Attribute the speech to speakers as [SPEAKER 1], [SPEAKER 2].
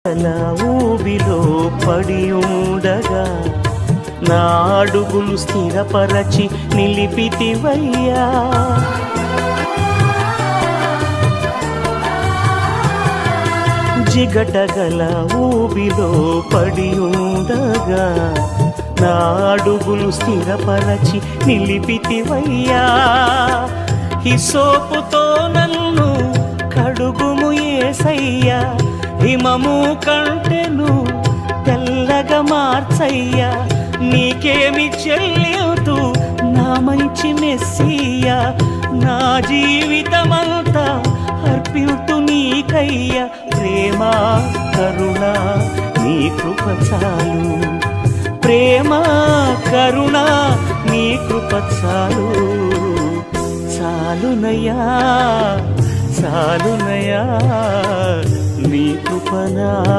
[SPEAKER 1] అలా ఊబిలో పడి ఉండగా నా అడుగులు స్థిరపరచి నిలిపితివయ్యా. జిగటగల ఊబిలో పడి ఉండగా నా అడుగులు స్థిరపరచి నిలిపితివయ్యా. హిసోపుతో నన్ను కడుగుము యేసయ్యా, హిమము కంటెను తెల్లగా మార్చయ్యా. నీకేమి చెల్లింతు నా మంచి మెస్సియా, నా జీవితమంతా అర్పితు నీకయ్యా. ప్రేమ కరుణ నీ కృప చాలు, ప్రేమ కరుణ నీ కృప చాలు. చాలునయ్యా చాలునయ్యా నీ కృప నా